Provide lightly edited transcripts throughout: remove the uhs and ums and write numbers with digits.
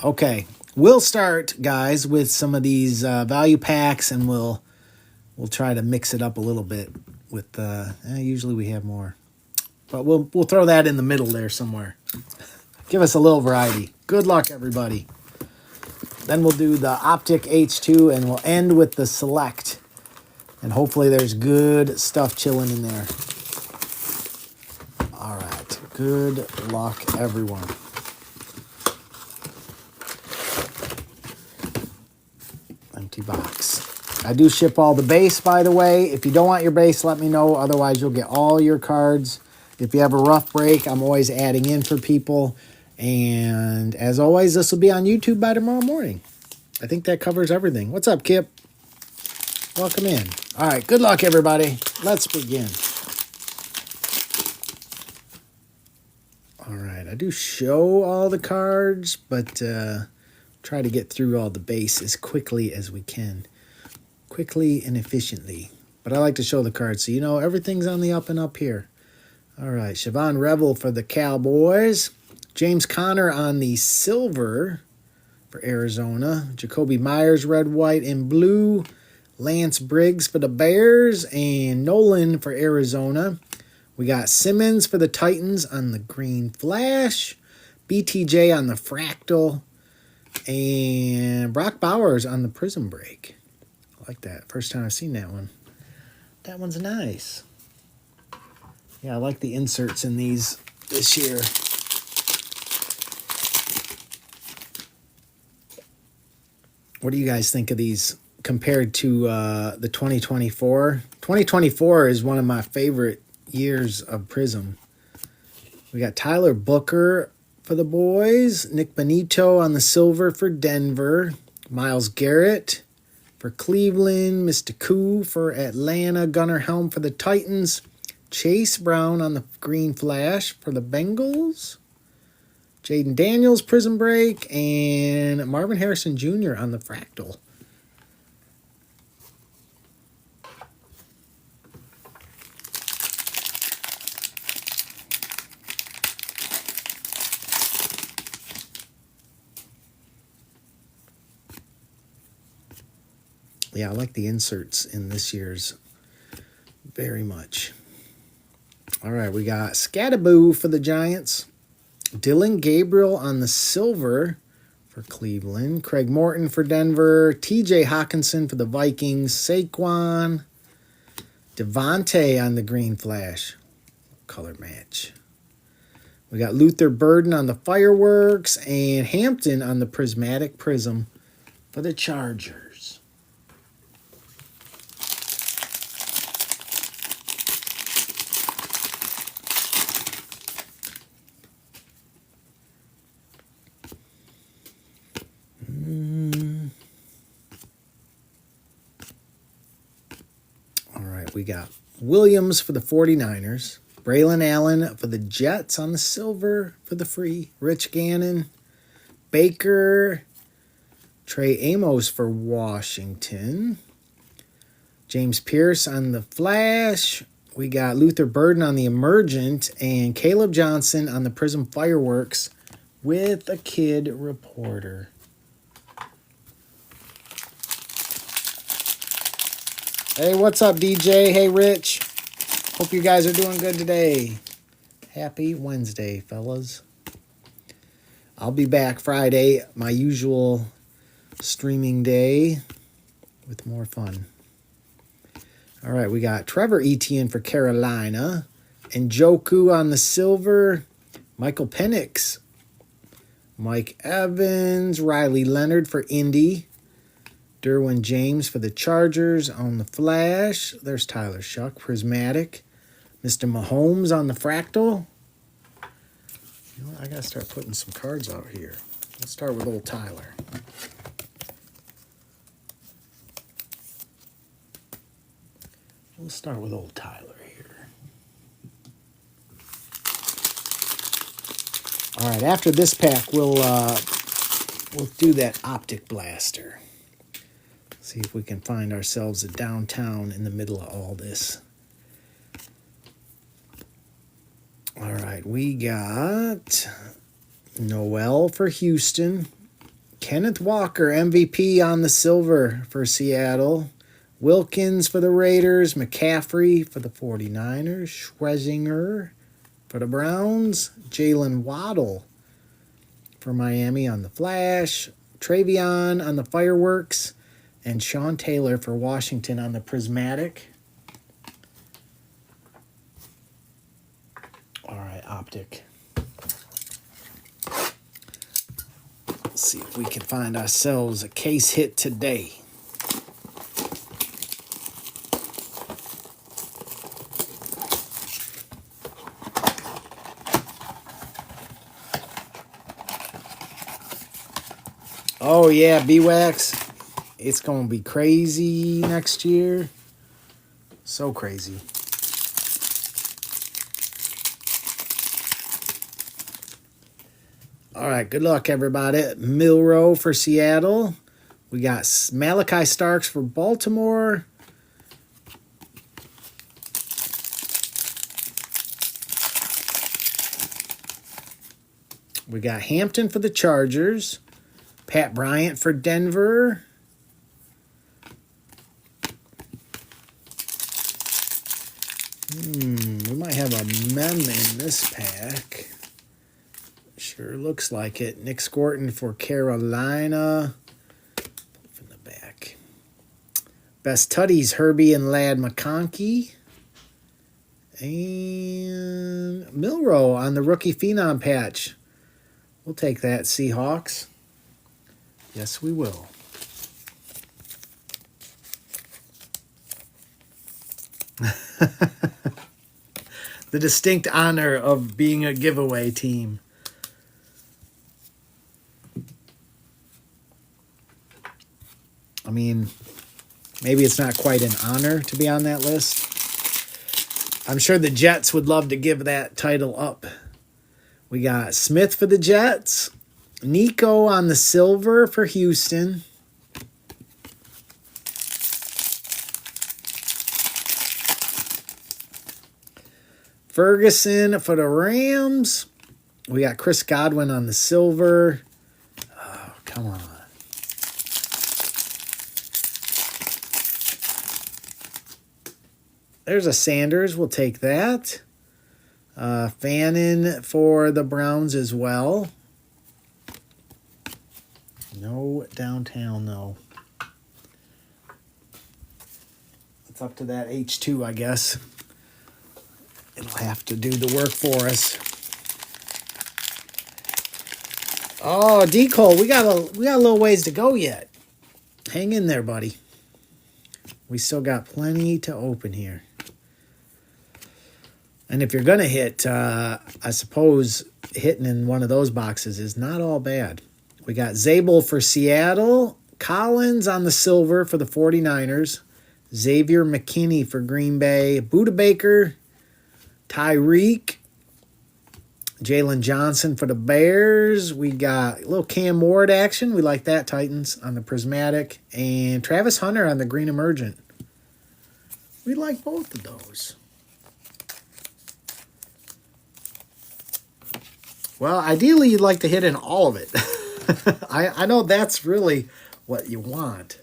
Okay, we'll start, guys, with some of these value packs, and we'll try to mix it up a little bit with. Usually we have more, but we'll throw that in the middle there somewhere. Give us a little variety. Good luck, everybody. Then we'll do the Optic H2, and we'll end with the Select. And hopefully there's good stuff chilling in there. All right. Good luck, everyone. Empty box. I do ship all the base, by the way. If you don't want your base, let me know. Otherwise, you'll get all your cards. If you have a rough break, I'm always adding in for people. And as always, this will be on YouTube by tomorrow morning. I think that covers everything. What's up, Kip? Welcome in. All right, good luck, everybody. Let's begin. All right, I do show all the cards, but try to get through all the base as quickly as we can. Quickly and efficiently. But I like to show the cards so you know everything's on the up and up here. All right, Siobhan Revel for the Cowboys. James Conner on the silver for Arizona. Jacoby Myers, red, white, and blue. Lance Briggs for the Bears. And Nolan for Arizona. We got Simmons for the Titans on the green flash. BTJ on the fractal. And Brock Bowers on the prism break. I like that. First time I've seen that one. That one's nice. Yeah, I like the inserts in these this year. What do you guys think of these compared to the 2024? 2024 is one of my favorite years of Prism. We got Tyler Booker for the boys. Nick Benito on the silver for Denver. Myles Garrett for Cleveland. Mr. Koo for Atlanta. Gunnar Helm for the Titans. Chase Brown on the green flash for the Bengals. Jaden Daniels, Prism Break, and Marvin Harrison Jr. on the fractal. Yeah, I like the inserts in this year's very much. All right, we got Scattaboo for the Giants. Dylan Gabriel on the silver for Cleveland. Craig Morton for Denver. TJ Hawkinson for the Vikings. Saquon. Devontae on the green flash. Color match. We got Luther Burden on the fireworks. And Hampton on the prismatic prism for the Chargers. All right, we got Williams for the 49ers. Braylon Allen for the Jets on the silver for the free. Rich Gannon. Baker. Trey Amos for Washington. James Pierce on the flash. We got Luther Burden on the emergent. And Caleb Johnson on the Prism Fireworks with a kid reporter. Hey, what's up, DJ? Hey, Rich. Hope you guys are doing good today. Happy Wednesday, fellas. I'll be back Friday, my usual streaming day, with more fun. All right, we got Trevor Etienne for Carolina. And Njoku on the silver. Michael Penix. Mike Evans. Riley Leonard for Indy. Derwin James for the Chargers on the flash. There's Tyler Shuck, prismatic. Mr. Mahomes on the fractal. You know what? I got to start putting some cards out here. Let's start with old Tyler. We'll start with old Tyler here. All right, after this pack, we'll do that Optic Blaster. See if we can find ourselves a downtown in the middle of all this. All right, we got Noel for Houston. Kenneth Walker, MVP on the silver for Seattle. Wilkins for the Raiders. McCaffrey for the 49ers. Schwezinger for the Browns. Jalen Waddle for Miami on the Flash. Travion on the Fireworks. And Sean Taylor for Washington on the Prismatic. All right, Optic. Let's see if we can find ourselves a case hit today. Oh yeah, B-Wax. It's going to be crazy next year. So crazy. All right, good luck, everybody. Milrow for Seattle. We got Malachi Starks for Baltimore. We got Hampton for the Chargers. Pat Bryant for Denver. We might have a mem in this pack. Sure looks like it. Nick Scorton for Carolina. From the back. Best Tutties, Herbie and Ladd McConkey. And Milrow on the rookie phenom patch. We'll take that, Seahawks. Yes, we will. The distinct honor of being a giveaway team. I mean, maybe it's not quite an honor to be on that list. I'm sure the Jets would love to give that title up. We got Smith for the Jets. Nico on the silver for Houston. Ferguson for the Rams. We got Chris Godwin on the silver. Oh, come on. There's a Sanders. We'll take that. Fannin for the Browns as well. No downtown, though. It's up to that H2, I guess. It'll have to do the work for us. Oh, D-Cole, we got a little ways to go yet. Hang in there, buddy. We still got plenty to open here. And if you're going to hit, I suppose hitting in one of those boxes is not all bad. We got Zabel for Seattle. Collins on the silver for the 49ers. Xavier McKinney for Green Bay. Budda Baker. Tyreek. Jalen Johnson for the Bears. We got a little Cam Ward action. We like that, Titans, on the Prismatic. And Travis Hunter on the Green Emergent. We like both of those. Well, ideally, you'd like to hit in all of it. I know that's really what you want.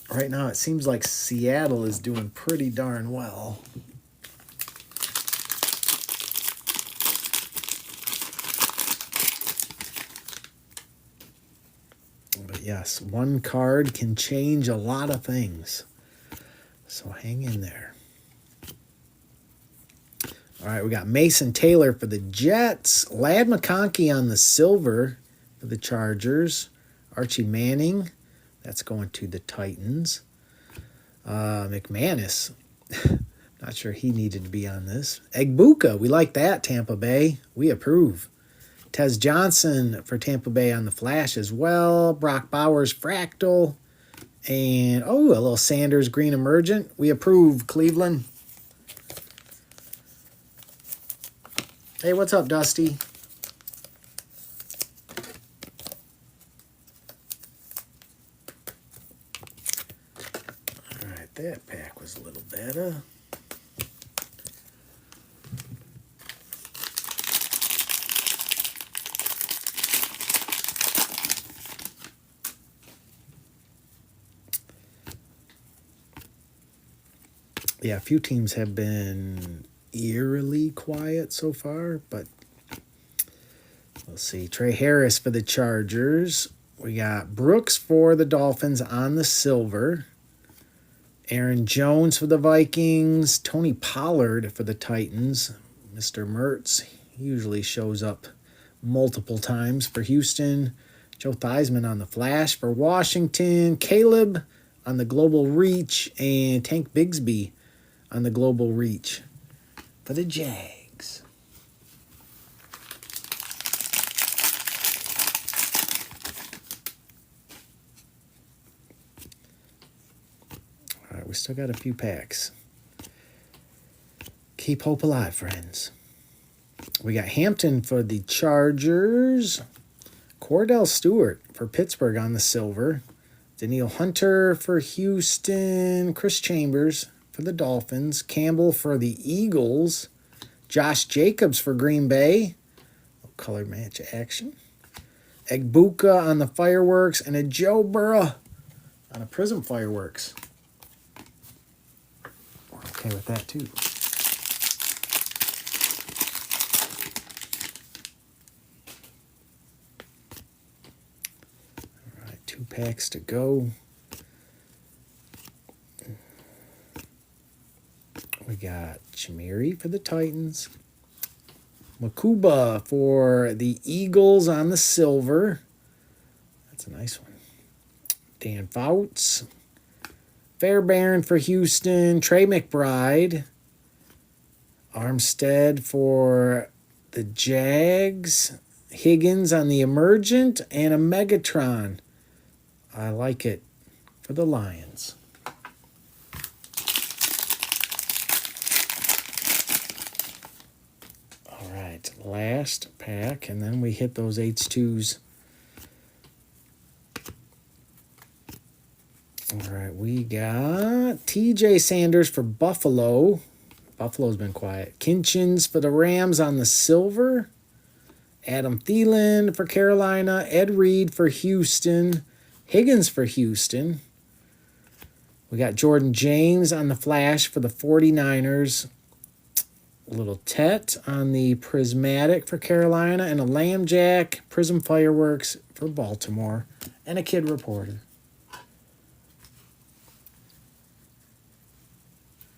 Right now, it seems like Seattle is doing pretty darn well. But yes, one card can change a lot of things. So hang in there. All right, we got Mason Taylor for the Jets. Ladd McConkey on the silver for the Chargers. Archie Manning. That's going to the Titans. McManus. Not sure he needed to be on this. Egbuka. We like that, Tampa Bay. We approve. Tez Johnson for Tampa Bay on the Flash as well. Brock Bowers Fractal. And, a little Sanders Green Emergent. We approve, Cleveland. Hey, what's up, Dusty? All right, that pack was a little better. Yeah, a few teams have been eerily quiet so far, but we'll see. Trey Harris for the Chargers. We got Brooks for the Dolphins on the silver. Aaron Jones for the Vikings. Tony Pollard for the Titans. Mr. Mertz usually shows up multiple times for Houston. Joe Theismann on the flash for Washington. Caleb on the global reach. And Tank Bigsby on the global reach for the Jags. All right, we still got a few packs. Keep hope alive, friends. We got Hampton for the Chargers. Cordell Stewart for Pittsburgh on the silver. Danielle Hunter for Houston. Chris Chambers for the Dolphins. Campbell for the Eagles. Josh Jacobs for Green Bay. Color match action. Egbuka on the fireworks. And a Joe Burrow on a Prism fireworks. We're okay with that too. All right, 2 packs to go. We got Chimeri for the Titans. Makuba for the Eagles on the silver. That's a nice one. Dan Fouts. Fairbairn for Houston. Trey McBride. Armstead for the Jags. Higgins on the Emergent. And a Megatron. I like it for the Lions. Last pack, and then we hit those H2s. All right, we got TJ Sanders for Buffalo. Buffalo's been quiet. Kinchins for the Rams on the silver. Adam Thielen for Carolina. Ed Reed for Houston. Higgins for Houston. We got Jordan James on the flash for the 49ers. A little Tet on the Prismatic for Carolina, and a Lambjack Prism Fireworks for Baltimore, and a Kid Reporter.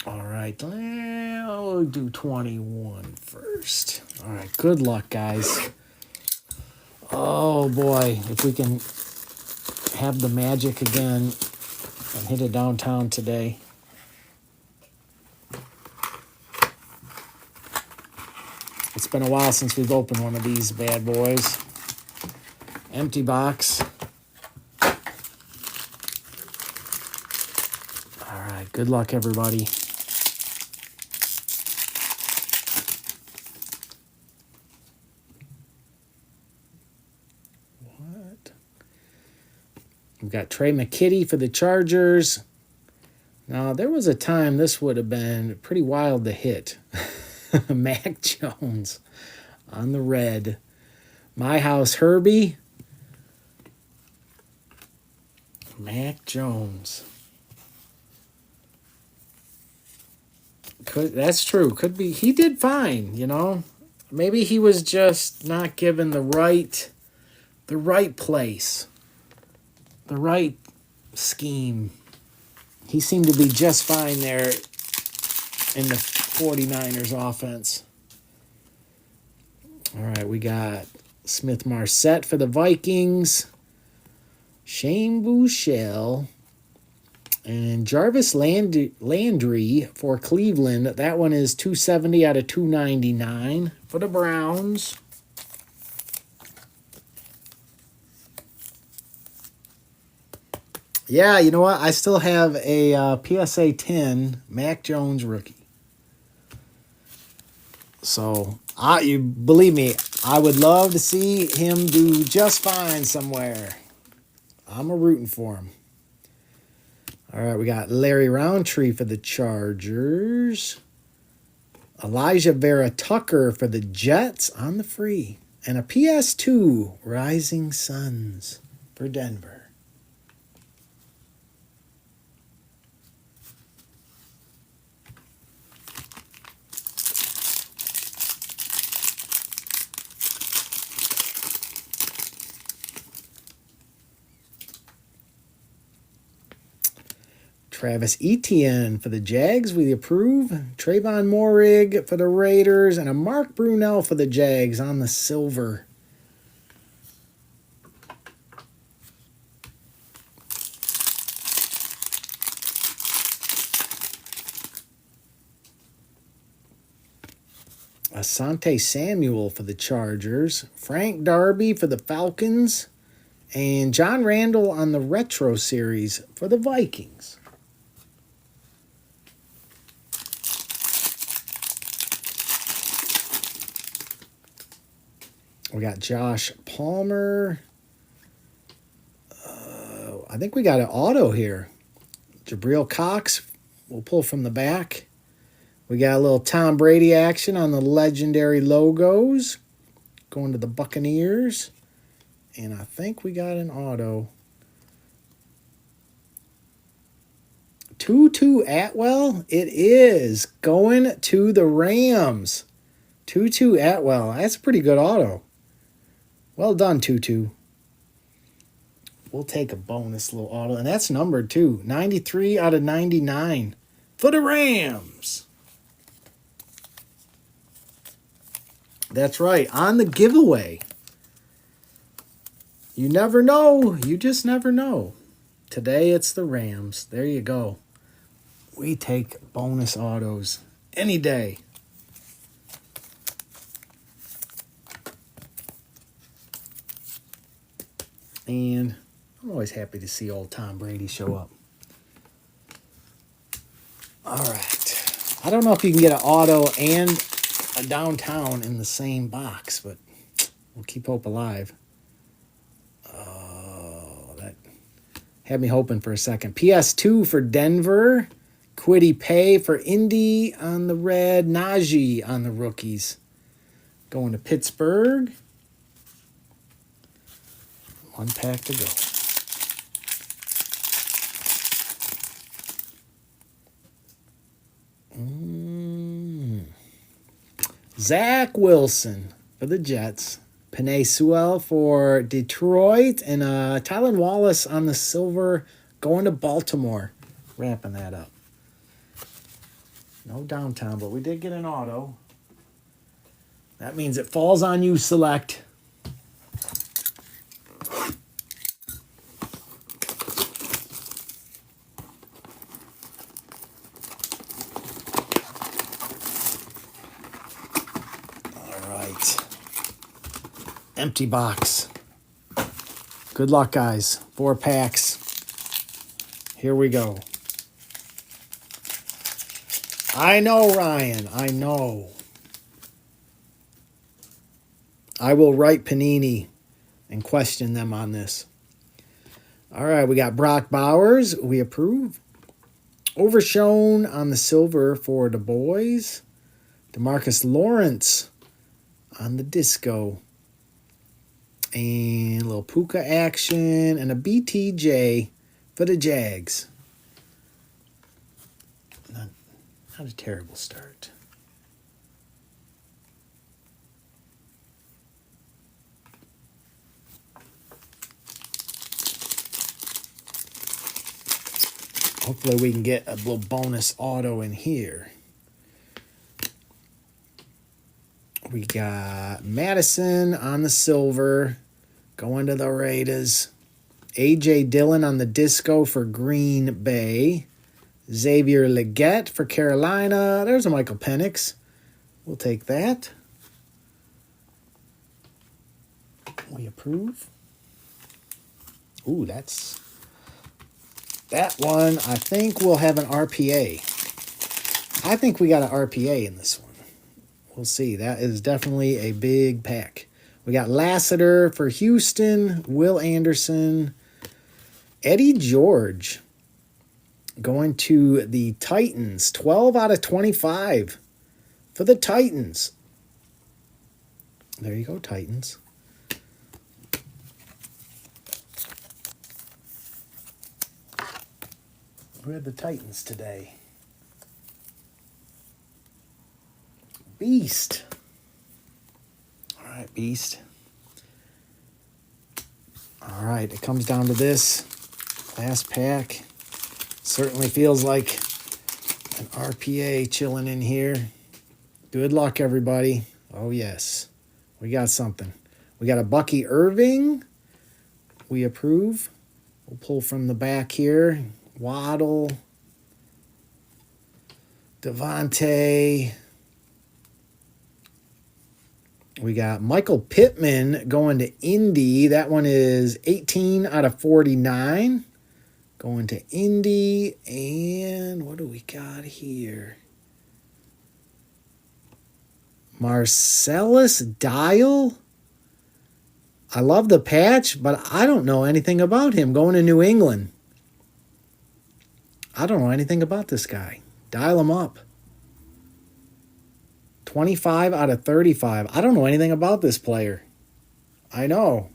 All right, we'll do 21 first. All right, good luck, guys. Oh, boy, if we can have the magic again and hit it downtown today. It's been a while since we've opened one of these bad boys. Empty box. All right, good luck, everybody. What? We've got Trey McKitty for the Chargers. Now, there was a time this would have been pretty wild to hit. Mac Jones on the red. My House Herbie. Mac Jones. That's true. Could be. He did fine, you know. Maybe he was just not given the right place, the right scheme. He seemed to be just fine there in the 49ers offense. All right, we got Smith Marset for the Vikings. Shane Buechele. And Jarvis Landry for Cleveland. That one is 270 out of 299 for the Browns. Yeah, you know what? I still have a PSA 10 Mac Jones rookie. So, you believe me, I would love to see him do just fine somewhere. I'm rooting for him. All right, we got Larry Roundtree for the Chargers. Elijah Vera Tucker for the Jets on the free. And a PS2 Rising Suns for Denver. Travis Etienne for the Jags, we approve. Trayvon Moehrig for the Raiders, and a Mark Brunell for the Jags on the silver. Asante Samuel for the Chargers. Frank Darby for the Falcons. And John Randall on the Retro Series for the Vikings. We got Josh Palmer. I think we got an auto here. Jabril Cox. We'll pull from the back. We got a little Tom Brady action on the legendary logos. Going to the Buccaneers. And I think we got an auto. Tutu Atwell. It is going to the Rams. Tutu Atwell. That's a pretty good auto. Well done, Tutu. We'll take a bonus little auto. And that's numbered too. 93 out of 99 for the Rams. That's right. On the giveaway. You never know. You just never know. Today it's the Rams. There you go. We take bonus autos any day. And I'm always happy to see old Tom Brady show up. All right. I don't know if you can get an auto and a downtown in the same box, but we'll keep hope alive. Oh, that had me hoping for a second. PS2 for Denver. Kwity Paye for Indy on the red. Najee on the rookies. Going to Pittsburgh. One pack to go. Zach Wilson for the Jets. Penei Sewell for Detroit. And Tylan Wallace on the silver going to Baltimore. Wrapping that up. No downtown, but we did get an auto. That means it falls on you, Select. Empty box. Good luck, guys. 4 packs. Here we go. I know, Ryan. I know. I will write Panini and question them on this. All right, we got Brock Bowers. We approve. Overshown on the silver for the boys. DeMarcus Lawrence on the disco. And a little Puka action and a BTJ for the Jags. Not a terrible start. Hopefully we can get a little bonus auto in here. We got Madison on the silver. Going to the Raiders. A.J. Dillon on the disco for Green Bay. Xavier Legette for Carolina. There's a Michael Penix. We'll take that. We approve. Ooh, that's... That one, I think we'll have an RPA. I think we got an RPA in this one. We'll see. That is definitely a big pack. We got Lassiter for Houston, Will Anderson, Eddie George going to the Titans. 12 out of 25 for the Titans. There you go, Titans. We had the Titans today. Beast. All right, Beast. All right, it comes down to this last pack. Certainly feels like an RPA chilling in here. Good luck, everybody. Oh, yes. We got something. We got a Bucky Irving. We approve. We'll pull from the back here. Waddle. Devontae. We got Michael Pittman going to Indy. That one is 18 out of 49. Going to Indy. And what do we got here? Marcellus Dial. I love the patch, but I don't know anything about him. Going to New England. I don't know anything about this guy. Dial him up. 25 out of 35. I don't know anything about this player. I know.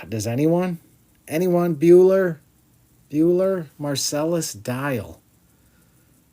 Does anyone? Anyone? Bueller? Marcellus Dial.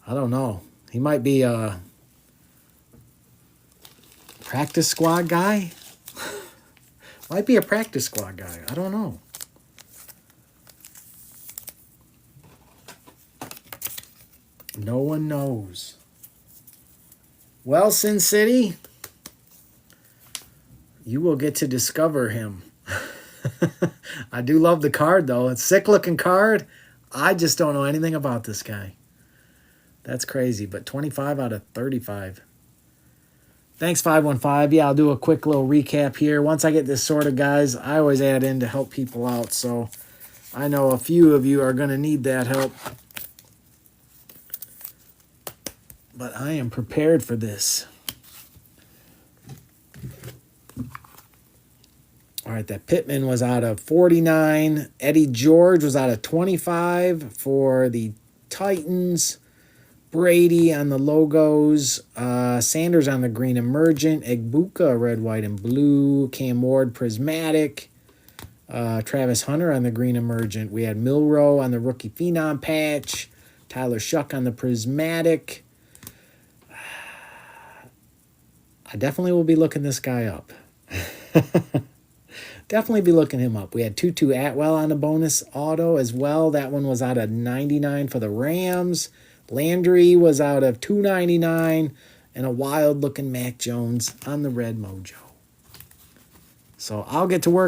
I don't know. He might be a practice squad guy. Might be a practice squad guy. I don't know. No one knows. Well, Sin City, you will get to discover him. I do love the card, though. It's a sick-looking card. I just don't know anything about this guy. That's crazy, but 25 out of 35. Thanks, 515. Yeah, I'll do a quick little recap here. Once I get this sorted, guys, I always add in to help people out, so I know a few of you are going to need that help. But I am prepared for this. All right, that Pittman was out of 49. Eddie George was out of 25 for the Titans. Brady on the logos. Sanders on the green emergent. Egbuka, red, white, and blue. Cam Ward, prismatic. Travis Hunter on the green emergent. We had Milroe on the rookie phenom patch. Tyler Shuck on the prismatic. I definitely will be looking this guy up. Definitely be looking him up. We had Tutu Atwell on the bonus auto as well. That one was out of 99 for the Rams. Landry was out of 299. And a wild-looking Mac Jones on the red mojo. So I'll get to work.